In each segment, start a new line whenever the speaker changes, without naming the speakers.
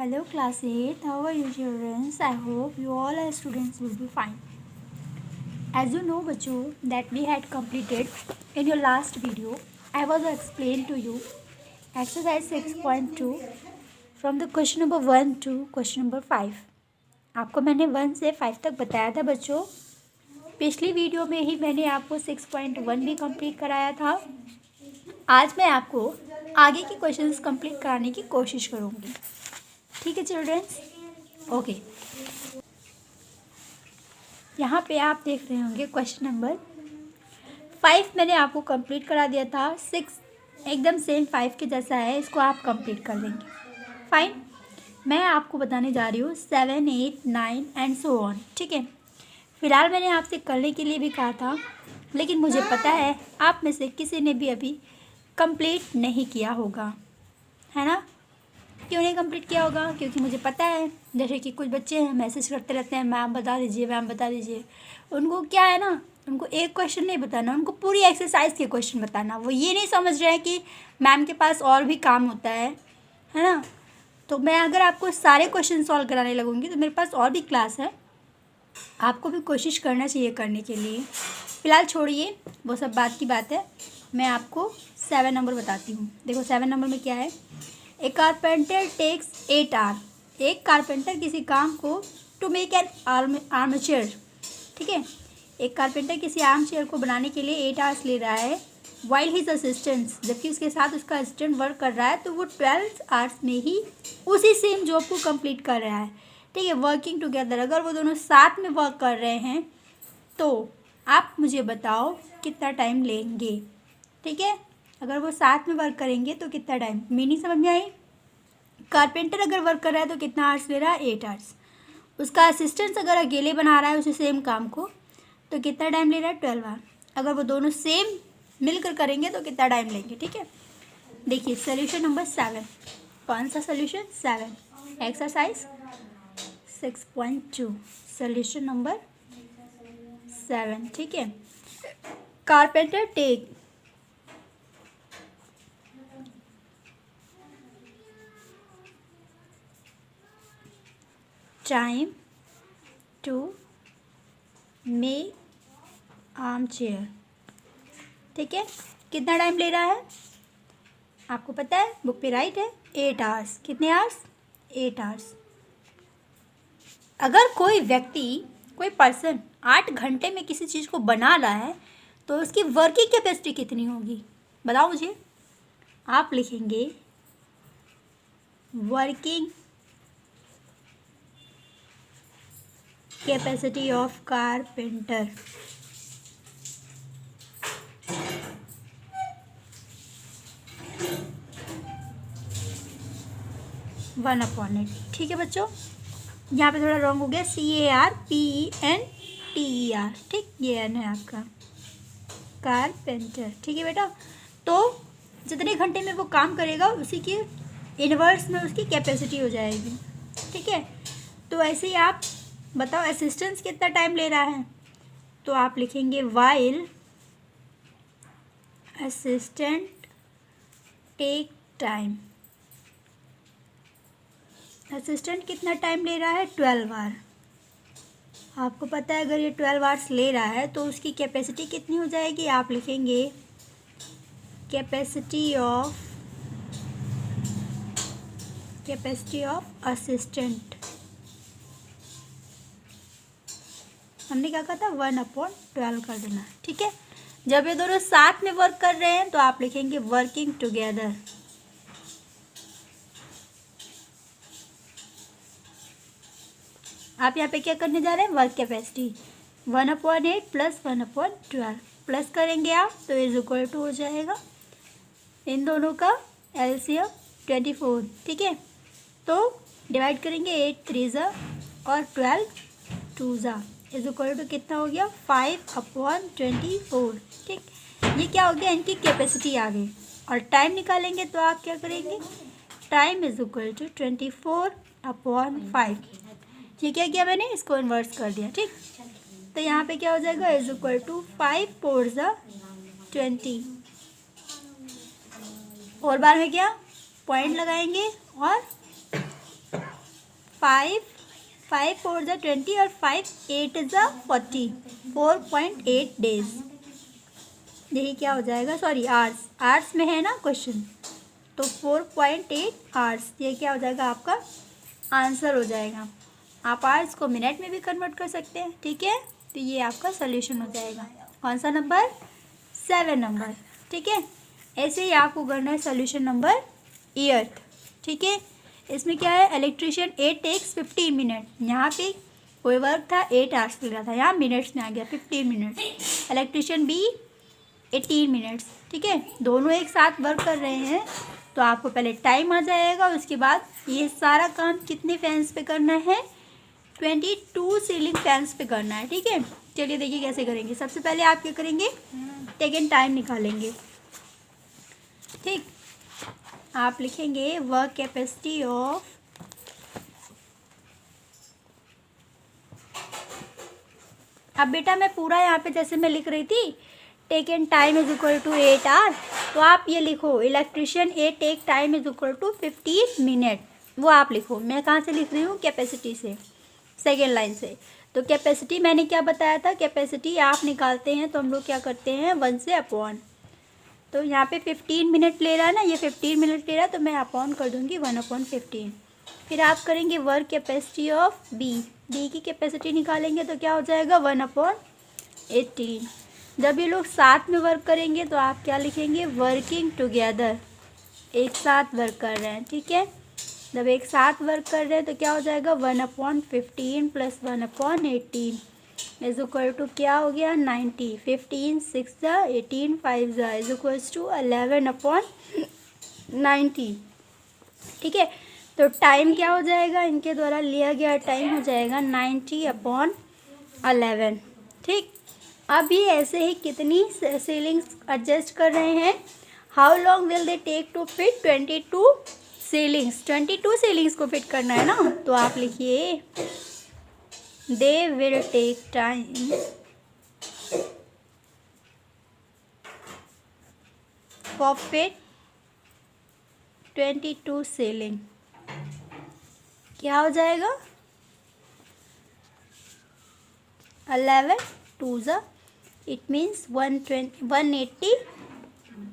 Hello class 8, how are you children? I hope you all as students will be fine. As you know बच्चों that we had completed in your last video, I was explained to you exercise 6.2 from the question number 1 to question number 5. आपको मैंने 1 से 5 तक बताया था बच्चों. पिछली video में ही मैंने आपको 6.1 भी कंप्लीट कराया था. आज मैं आपको आगे की क्वेश्चंस कंप्लीट कराने की कोशिश करूँगी. ठीक है चिल्ड्रंस, ओके. यहाँ पे आप देख रहे होंगे क्वेश्चन नंबर 5 मैंने आपको कंप्लीट करा दिया था. 6 एकदम सेम 5 के जैसा है, इसको आप कंप्लीट कर लेंगे. फाइन. मैं आपको बताने जा रही हूँ 7, 8, 9 एंड सो ऑन. ठीक है. फिलहाल मैंने आपसे करने के लिए भी कहा था, लेकिन मुझे पता है आप में से किसी ने भी अभी कंप्लीट नहीं किया होगा, है ना. क्यों नहीं कंप्लीट किया होगा? क्योंकि मुझे पता है जैसे कि कुछ बच्चे हैं मैसेज करते रहते हैं, मैम बता दीजिए, मैम बता दीजिए. उनको क्या है ना, उनको एक क्वेश्चन नहीं बताना, उनको पूरी एक्सरसाइज के क्वेश्चन बताना. वो ये नहीं समझ रहे हैं कि मैम के पास और भी काम होता है ना. तो मैं अगर आपको सारे क्वेश्चन सॉल्व कराने लगूँगी तो मेरे पास और भी क्लास है. आपको भी कोशिश करना चाहिए करने के लिए. फ़िलहाल छोड़िए, वो सब बात की बात है. मैं आपको 7 नंबर बताती हूँ. देखो 7 नंबर में क्या है. ए कारपेंटर टेक्स 8 आवर. एक कारपेंटर किसी काम को टू मेक एन आर्मचेयर. ठीक है. एक कारपेंटर किसी आर्म चेयर को बनाने के लिए 8 आवर्स ले रहा है. वाइल हिज असिस्टेंट्स, जबकि उसके साथ उसका असिस्टेंट वर्क कर रहा है, तो वो 12 आवर्स में ही उसी सेम जॉब को कंप्लीट कर रहा है. ठीक है. वर्किंग टुगेदर, अगर वो दोनों साथ में वर्क कर रहे हैं तो आप मुझे बताओ कितना टाइम लेंगे. ठीक है. अगर वो साथ में वर्क करेंगे तो कितना टाइम, मीनिंग समझ में आई. कारपेंटर अगर वर्क कर रहा है तो कितना आवर्स ले रहा है, 8 आवर्स. उसका असिस्टेंट अगर अकेले बना रहा है उसी सेम काम को तो कितना टाइम ले रहा है, 12 आवर. अगर वो दोनों सेम मिलकर करेंगे तो कितना टाइम लेंगे. ठीक है. देखिए सोल्यूशन नंबर 7. कौन सा सोल्यूशन, 7. Exercise 6.2 solution number 7. ठीक है. Carpenter take time to make arm chair. ठीक है. कितना टाइम ले रहा है आपको पता है, बुक पे राइट है, 8 आवर्स. कितने आवर्स, 8 आवर्स. अगर कोई व्यक्ति, कोई पर्सन 8 घंटे में किसी चीज़ को बना रहा है तो उसकी वर्किंग कैपेसिटी कितनी होगी, बताओ मुझे. आप लिखेंगे working capacity of carpenter. One upon eight. ठीक है बच्चों. यहाँ पे थोड़ा रॉन्ग हो गया, CARPENTER. ठीक, ये एन है आपका कारपेंटर. ठीक है बेटा. तो जितने घंटे में वो काम करेगा उसी की इनवर्स में उसकी कैपेसिटी हो जाएगी. ठीक है. तो ऐसे ही आप बताओ असिस्टेंस कितना टाइम ले रहा है, तो आप लिखेंगे while assistant take time. Assistant कितना टाइम ले रहा है, 12 आवर. आपको पता है अगर ये 12 आवर्स ले रहा है तो उसकी कैपेसिटी कितनी हो जाएगी. आप लिखेंगे कैपेसिटी ऑफ असिस्टेंट. हमने क्या कहा था, 1/12 कर देना. ठीक है. जब ये दोनों साथ में वर्क कर रहे हैं तो आप लिखेंगे वर्किंग टुगेदर. आप यहाँ पे क्या करने जा रहे हैं, वर्क कैपेसिटी 1/8 प्लस 1/12 प्लस करेंगे आप तो इज इक्वल टू हो जाएगा इन दोनों का एलसीएम 24. ठीक है. तो डिवाइड करेंगे 8 3 और 12 2 इज इक्वल टू कितना हो गया, 5/24. ठीक. ये क्या हो गया, इनकी कैपेसिटी आ गई. और टाइम निकालेंगे तो आप क्या करेंगे, टाइम इज इक्वल टू 24/5. ये क्या किया मैंने, इसको इन्वर्स कर दिया. ठीक. तो यहाँ पे क्या हो जाएगा, इज इक्वल टू 5 4 20. और बार में क्या पॉइंट लगाएंगे और 5 5 4 ज़ा 20 और 5 8 ज़ा 40, 4.8 डेज। यही क्या हो जाएगा, सॉरी आर्ट्स में है ना क्वेश्चन, तो 4.8 आवर्स ये क्या हो जाएगा आपका आंसर हो जाएगा। आप आवर्स को मिनट में भी कन्वर्ट कर सकते हैं, ठीक है। तो ये आपका सोल्यूशन हो जाएगा। कौन सा नंबर, 7 नंबर, ठीक है। ऐसे ही आपको करना है सोल्यूशन नंबर ईयर्थ, ठीक है। इसमें क्या है, इलेक्ट्रिशियन ए टेक्स 15 मिनट, यहाँ पे कोई वर्क था 8 आवर्स लग रहा था, यहाँ मिनट्स में आ गया 15 मिनट। इलेक्ट्रिशियन बी 18 मिनट्स, ठीक है। दोनों एक साथ वर्क कर रहे हैं तो आपको पहले टाइम आ जाएगा, उसके बाद ये सारा काम कितने फैंस पे करना है, 22 सीलिंग फैंस पे करना है, ठीक है। चलिए देखिए कैसे करेंगे। सबसे पहले आप क्या करेंगे, टेकन टाइम निकालेंगे, ठीक। आप लिखेंगे वर्क कैपेसिटी ऑफ अब बेटा मैं पूरा यहाँ पे जैसे मैं लिख रही थी taken time is equal to 8 hour, तो आप ये लिखो electrician A take time is equal to 15 minute, वो आप लिखो। मैं कहाँ से लिख रही हूँ, कैपेसिटी से, सेकेंड लाइन से। तो कैपेसिटी मैंने क्या बताया था, कैपेसिटी आप निकालते हैं तो हम लोग क्या करते हैं 1 से अपॉन, तो यहाँ पे 15 मिनट ले रहा है ना, ये 15 मिनट ले रहा है तो मैं अपॉन कर दूँगी 1/15। फिर आप करेंगे वर्क कैपेसिटी ऑफ बी की कैपेसिटी निकालेंगे तो क्या हो जाएगा 1/18। जब ये लोग साथ में वर्क करेंगे तो आप क्या लिखेंगे, वर्किंग टुगेदर, एक साथ वर्क कर रहे हैं, ठीक है। जब एक साथ वर्क कर रहे हैं तो क्या हो जाएगा 1/15 प्लस 1/18 इज इक्वल टू क्या हो गया 90। 15 6 ज़ा 18 5 ज़ा इज इक्वल्स टू 11/90, ठीक है। तो टाइम क्या हो जाएगा, इनके द्वारा लिया गया टाइम हो जाएगा 90/11, ठीक। अब ये ऐसे ही कितनी सीलिंग्स एडजस्ट कर रहे हैं, how long will they take to fit 22 ceilings, 22 ceilings को फिट करना है ना, तो आप लिखिए they will take time for fit 22 ceiling, क्या हो जाएगा 11 2 ज़ा इट मीन्स 180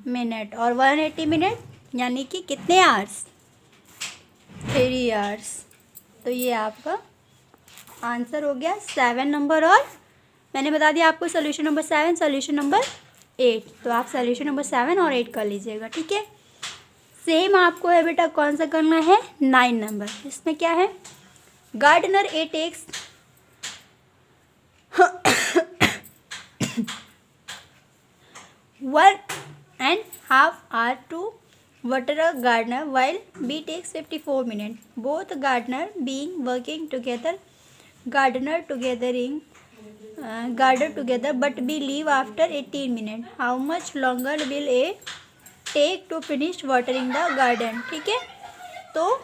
मिनट, और 180 मिनट यानी कि कितने आवर्स, 3 आवर्स। तो ये आपका आंसर हो गया 7 नंबर, और मैंने बता दिया आपको सोल्यूशन नंबर 7, सोल्यूशन नंबर 8, तो आप सोल्यूशन नंबर 7 और 8 कर लीजिएगा, ठीक है। सेम आपको है बेटा कौन सा करना है 9 नंबर। इसमें क्या है, gardener A takes 1.5 hour to water a gardener while B takes 54 minutes. Both gardener being working together, gardener together but B leave after 18 minutes. How much longer will A take to finish watering the garden? ठीक है। तो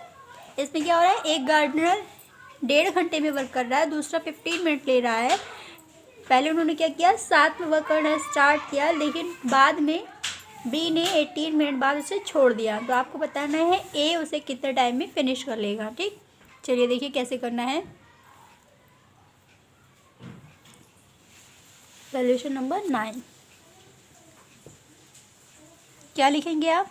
इसमें क्या हो रहा है, एक gardener 1.5 घंटे में वर्क कर रहा है, दूसरा 15 मिनट ले रहा है। पहले उन्होंने क्या किया, साथ में वर्क करना स्टार्ट किया, लेकिन बाद में बी ने 18 मिनट बाद उसे छोड़ दिया। तो आपको बताना है ए उसे कितने टाइम में फिनिश कर लेगा, ठीक। चलिए देखिए कैसे करना है। सोल्यूशन नंबर 9 क्या लिखेंगे आप,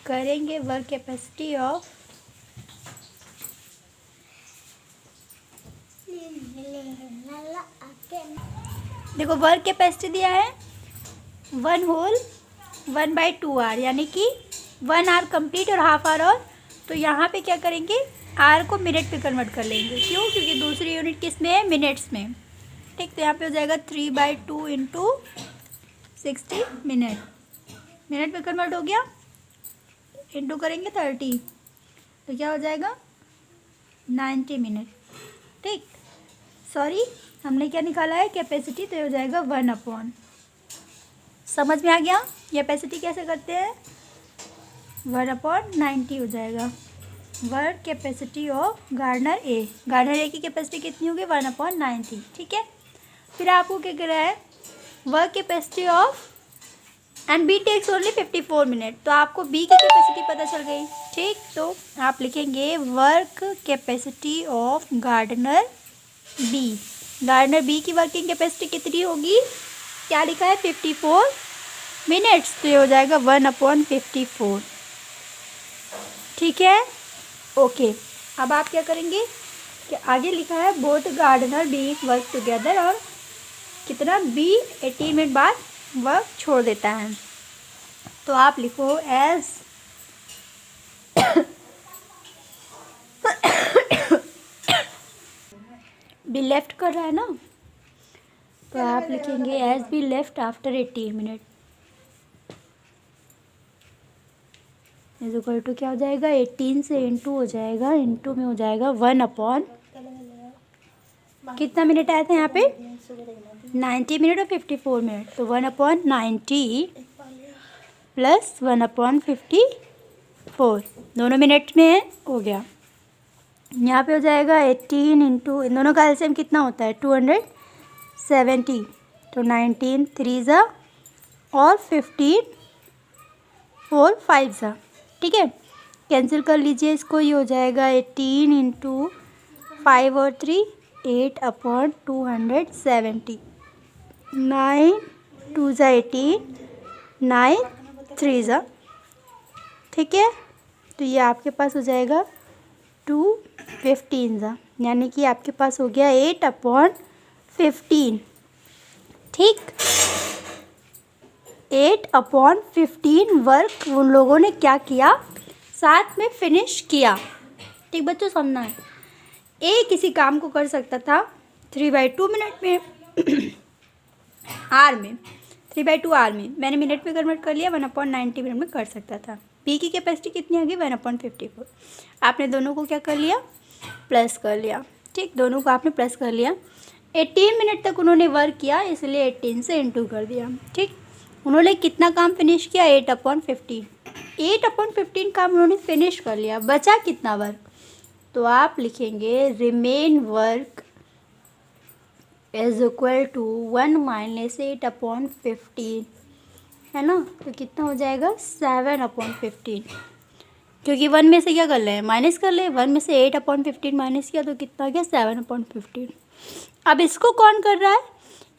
करेंगे वर्क कैपेसिटी ऑफ देखो वर्क कैपेसिटी दिया है 1/2 आवर, यानी कि 1 आवर कंप्लीट और हाफ आवर, और तो यहाँ पे क्या करेंगे आवर को मिनट पे कन्वर्ट कर लेंगे। क्यों, क्योंकि दूसरी यूनिट किस में है, मिनट्स में, ठीक। तो यहाँ पे हो जाएगा 3/2 इंटू 60 मिनट पे कन्वर्ट हो गया, इंटू करेंगे 30, तो क्या हो जाएगा 90 मिनट, ठीक। सॉरी हमने क्या निकाला है कैपेसिटी, तो ये हो जाएगा 1/, समझ में आ गया कैपेसिटी कैसे करते हैं, 1/90 हो जाएगा। वर्क कैपेसिटी ऑफ गार्डनर ए की कैपेसिटी कितनी होगी 1/90, ठीक है। फिर आपको क्या कह रहा है, work capacity of and B takes only 54 minute. तो आपको बी की कैपेसिटी पता चल गई। ठीक, तो आप लिखेंगे work capacity of gardener B. Gardener B की वर्किंग कैपेसिटी कितनी होगी? क्या लिखा है? 54 मिनट्स। तो ये हो जाएगा 1/54। ठीक है, ओके। अब आप क्या करेंगे कि आगे लिखा है both gardener B work together, और कितना बी 18 मिनट बाद वर्क छोड़ देता है। तो आप लिखो एज बी लेफ्ट कर रहा है ना, तो आप लिखेंगे as B left after 18 minute is equal to क्या हो जाएगा? 18 से इंटू हो जाएगा, इंटू में हो जाएगा 1 कितना मिनट आए थे यहाँ पे? 90 मिनट और 54 मिनट। तो 1/90 प्लस 1/54 दोनों मिनट में हो गया। यहाँ पे हो जाएगा 18 इंटू, इन दोनों का एलसीएम कितना होता है? 270। तो 19 3 ज़ा और 15 4 5 ज़ा। ठीक है, कैंसिल कर लीजिए इसको। ये हो जाएगा 18 इंटू 5 और 3 8/270। 9 2 ज़ा 18, 9 3 ज़ा। ठीक है, तो ये आपके पास हो जाएगा 215 ज़ा, यानी कि आपके पास हो गया 8/15। ठीक, 8/15 वर्क उन लोगों ने क्या किया? साथ में फिनिश किया। ठीक बच्चों, समझना है। ए किसी काम को कर सकता था 3/2 मिनट में आर में, 3/2 आर में। मैंने मिनट में कन्वर्ट कर लिया, 1/90 मिनट में कर सकता था। बी की कैपेसिटी कितनी आ गई? 1/54। आपने दोनों को क्या कर लिया? प्लस कर लिया। ठीक, दोनों को आपने प्लस कर लिया। 18 मिनट तक उन्होंने वर्क किया, इसलिए 18 से इंटू कर दिया। ठीक, उन्होंने कितना काम फिनिश किया? 8/15। 8/15 काम उन्होंने फिनिश कर लिया। बचा कितना वर्क? तो आप लिखेंगे remain work is equal to 1 - 8/15, है ना। तो कितना हो जाएगा? 7/15, क्योंकि 1 में से क्या कर ले? माइनस कर ले। 1 में से 8/15 माइनस किया तो कितना आ गया? 7/15। अब इसको कौन कर रहा है?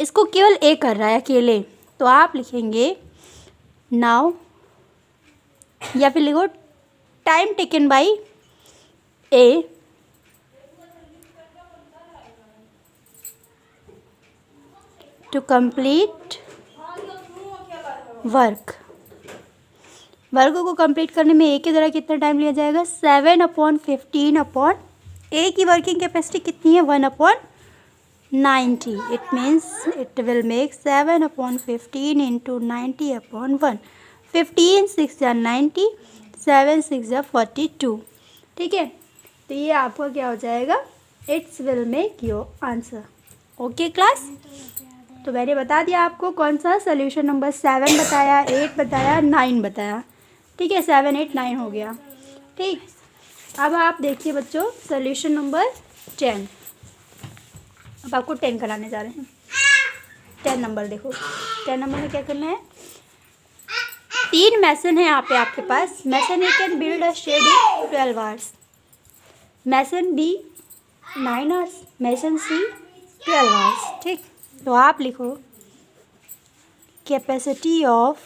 इसको केवल ए कर रहा है अकेले। तो आप लिखेंगे नाउ, या फिर लिखो time taken by A to complete work को कंप्लीट करने में ए के द्वारा कितना टाइम लिया जाएगा? 7/15 ए की वर्किंग कैपेसिटी कितनी है? 1/90। It means it will make 7/15 into 90/1। 15 6 × 90, 7 6 × 42। ठीक है, तो ये आपका क्या हो जाएगा? It's will make your answer. Okay class, तो मैंने बता दिया आपको कौन सा सोल्यूशन नंबर 7 बताया, 8 बताया, 9 बताया। ठीक है, 7 8 9 हो गया। ठीक, अब आप देखिए बच्चों सोल्यूशन नंबर 10। अब आपको 10 कराने जा रहे हैं। 10 नंबर देखो, 10 नंबर में क्या करना है? 3 मैसन है यहाँ पे आपके पास। Mason A can build a shed in 12 hours, mason B 9 hours, mason C 12 hours. ठीक, तो आप लिखो कैपेसिटी ऑफ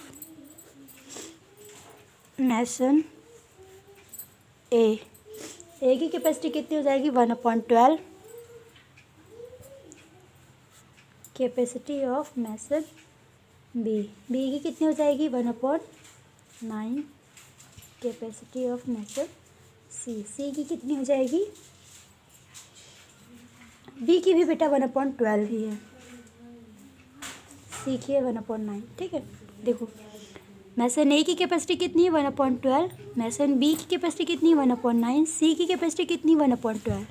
मैसन ए की कैपेसिटी कितनी हो जाएगी? 1/12। कैपेसिटी ऑफ मैसन बी की कितनी हो जाएगी? 1/9। कैपेसिटी ऑफ मैसन सी की कितनी हो जाएगी? बी की भी बेटा 1/12 ही है, सी की है 1/9। ठीक है, देखो मैसन ए की कैपेसिटी कितनी है? 1/12। मैसन बी की कैपेसिटी कितनी है? 1/9। सी की कैपेसिटी कितनी? 1/12।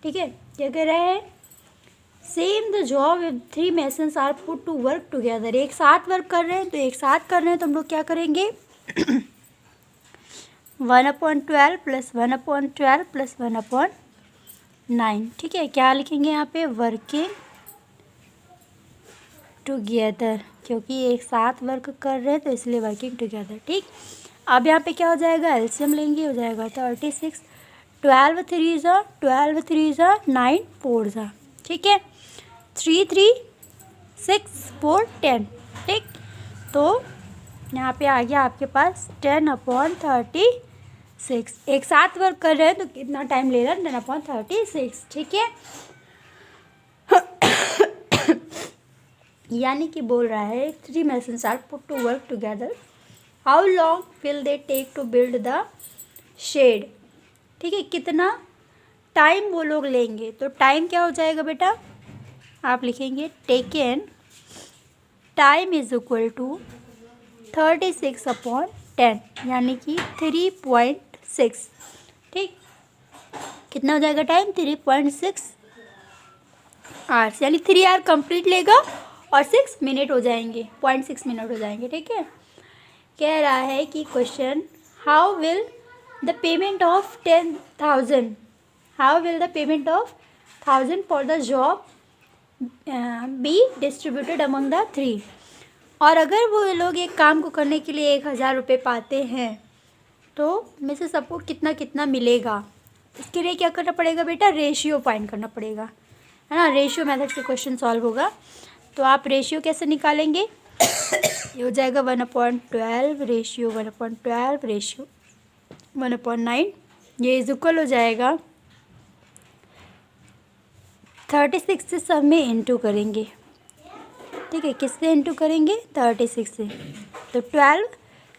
ठीक है, क्या कह रहे हैं? Same the job if 3 masons are put to work together. एक साथ वर्क कर रहे हैं, तो एक साथ कर रहे हैं तो हम लोग क्या करेंगे? 1/12 प्लस 1/12 प्लस 1/9। ठीक है, क्या लिखेंगे यहाँ पे? वर्किंग टुगेदर, क्योंकि एक साथ वर्क कर रहे हैं तो इसलिए वर्किंग टुगेदर। ठीक, अब यहाँ पे क्या हो जाएगा, एलसीएम लेंगे, हो जाएगा 36। 12 3 ज़ा 9 4 ज़ा, ठीक है, 3 3 6 4 10। ठीक, तो यहाँ पे आ गया आपके पास 10/36। एक साथ वर्क कर रहे हैं तो कितना टाइम ले रहा है, 10/36। ठीक है, यानी कि बोल रहा है 3 machines are put to work together, how long will they take to build the shed. ठीक है, कितना टाइम वो लोग लेंगे, तो टाइम क्या हो जाएगा बेटा, आप लिखेंगे taken time is equal to 36/10, यानी कि 3.6। ठीक, कितना हो जाएगा टाइम, 3.6 आवर्स, यानी 3 आवर कंप्लीट लेगा और 6 मिनट हो जाएंगे, 0.6 मिनट हो जाएंगे। ठीक है, कह रहा है कि question, how will the payment of 10,000, how will the payment of 1,000 for the job be distributed among the 3। और अगर वो लोग एक काम को करने के लिए 1,000 रुपये पाते हैं तो में से सबको कितना कितना मिलेगा, इसके लिए क्या करना पड़ेगा बेटा, रेशियो फाइंड करना पड़ेगा, है ना। रेशियो मेथड से क्वेश्चन सॉल्व होगा, तो आप रेशियो कैसे निकालेंगे, ये हो जाएगा 1/12 रेशियो 1/12 रेशियो 1/9, ये इज इक्वल हो जाएगा 36 से सब में इंटू करेंगे। ठीक है, किससे इंटू करेंगे, 36 से, तो 12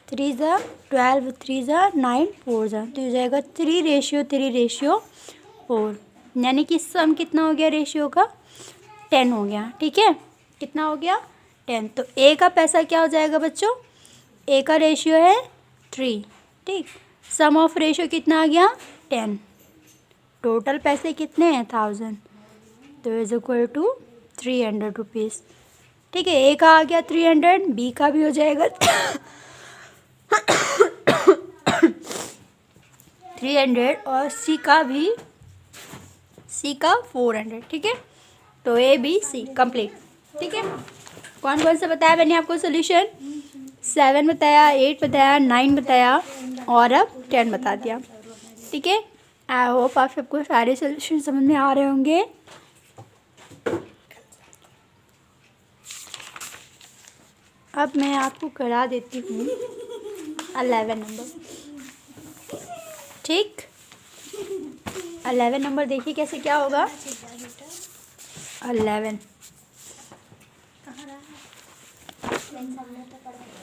3 ज़ा 12 3 ज़ा 9 4 ज़ा, तो हो जाएगा 3:3:4, यानी कि सम कितना हो गया रेशियो का, 10 हो गया। ठीक है, कितना हो गया, 10। तो ए का पैसा क्या हो जाएगा बच्चों, ए का रेशियो है 3। ठीक, सम ऑफ रेशियो कितना आ गया, 10, टोटल पैसे कितने हैं, 1,000, तो इज इक्वल टू 300 रुपीज़। ठीक है, ए का आ गया 300, बी का भी हो जाएगा 300 और सी का 400। ठीक है, तो ए बी सी कंप्लीट। ठीक है, कौन कौन सा बताया मैंने आपको सोल्यूशन, 7 बताया, 8 बताया, 9 बताया और अब 10 बता दिया। ठीक है, आई होप आप सबको सारे सोल्यूशन समझ में आ रहे होंगे। अब मैं आपको करा देती हूँ 11 नंबर। ठीक, 11 नंबर देखिए कैसे क्या होगा।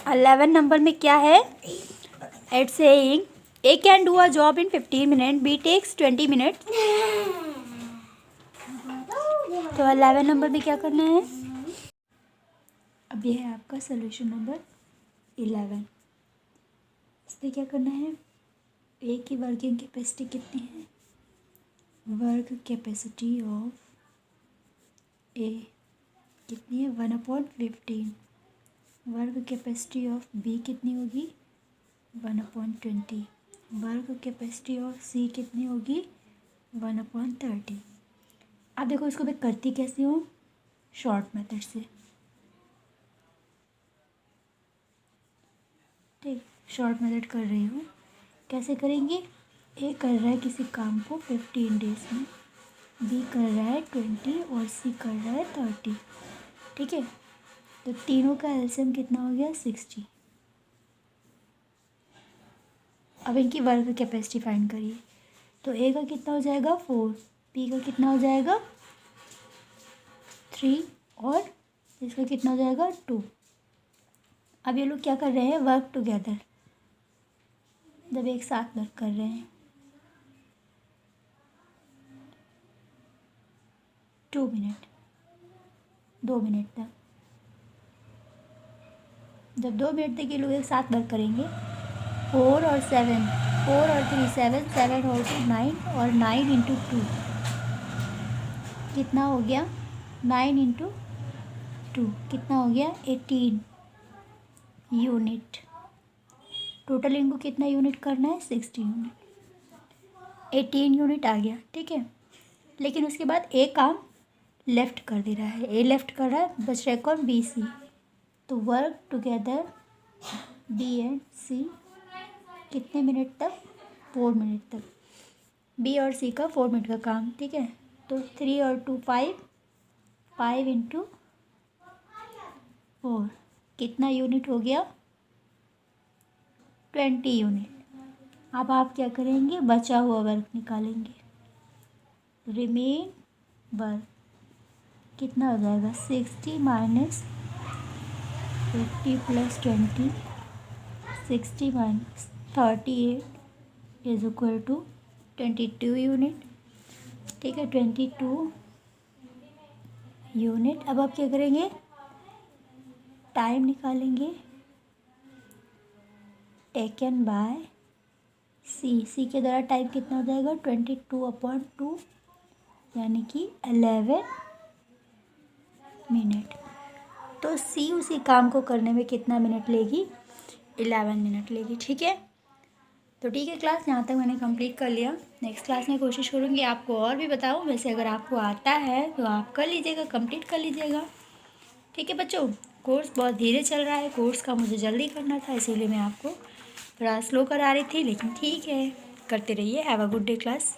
11 नंबर में क्या है, it's saying A can do a job in 15 minute, B takes 20 minute. तो 11 नंबर में क्या करना है, अब ये है आपका सोल्यूशन नंबर 11। इसमें क्या करना है, ए की वर्किंग कैपेसिटी कितनी है, वर्क कैपेसिटी ऑफ ए कितनी है, 1/15। वर्क कैपेसिटी ऑफ बी कितनी होगी, 1/20। वर्क कैपेसिटी ऑफ सी कितनी होगी, 1/30। अब देखो इसको मैं करती कैसे हूँ, शॉर्ट मेथड से। ठीक, शॉर्ट मेथड कर रही हूँ, कैसे करेंगे, ए कर रहा है किसी काम को 15 डेज में, बी कर रहा है 20 और सी कर रहा है 30। ठीक है, तो तीनों का एलसीएम कितना हो गया, 60। अब इनकी वर्क कैपेसिटी फाइंड करिए, तो ए का कितना हो जाएगा 4, बी का कितना हो जाएगा 3 और इसका कितना हो जाएगा 2। अब ये लोग क्या कर रहे हैं, वर्क टुगेदर, जब एक साथ वर्क कर रहे हैं 2 मिनट तक, जब 2 मिनट तक ये लोग एक साथ वर्क करेंगे, 4 और 7, 4 और 3 7, 7 और 2 9 और 9 इंटू 2 कितना हो गया, 9 इंटू 2 कितना हो गया, 18 यूनिट। टोटल इनको कितना यूनिट करना है, 60 यूनिट, 18 यूनिट आ गया। ठीक है, लेकिन उसके बाद एक काम लेफ़्ट कर दे रहा है, ए लेफ़्ट कर रहा है, बच रहा है कौन, बी सी। तो वर्क टुगेदर बी एंड सी कितने मिनट तक, 4 मिनट तक। बी और सी का 4 मिनट का काम, ठीक है। तो 3 और 2 5, 5 इंटू 4 कितना यूनिट हो गया, 20 यूनिट। अब आप क्या करेंगे, बचा हुआ वर्क निकालेंगे। रिमेन वर्क कितना हो जाएगा, 60 minus 50 plus 20, 60 minus 38 is equal to 22 unit, ठीक है, 22 यूनिट। अब आप क्या करेंगे, टाइम निकालेंगे टेकन बाय सी के द्वारा टाइम कितना हो जाएगा, 22/2 यानी कि 11 मिनट। तो सी उसी काम को करने में कितना मिनट लेगी, 11 मिनट लेगी, ठीक है। तो ठीक है क्लास, यहाँ तक मैंने कंप्लीट कर लिया। नेक्स्ट क्लास में कोशिश करूँगी आपको और भी बताऊँ, वैसे अगर आपको आता है तो आप कर लीजिएगा, कंप्लीट कर लीजिएगा, ठीक है बच्चों। कोर्स बहुत धीरे चल रहा है, कोर्स का मुझे जल्दी करना था, इसीलिए मैं आपको थोड़ा स्लो करा रही थी, लेकिन ठीक है, करते रहिए। Have a good day class.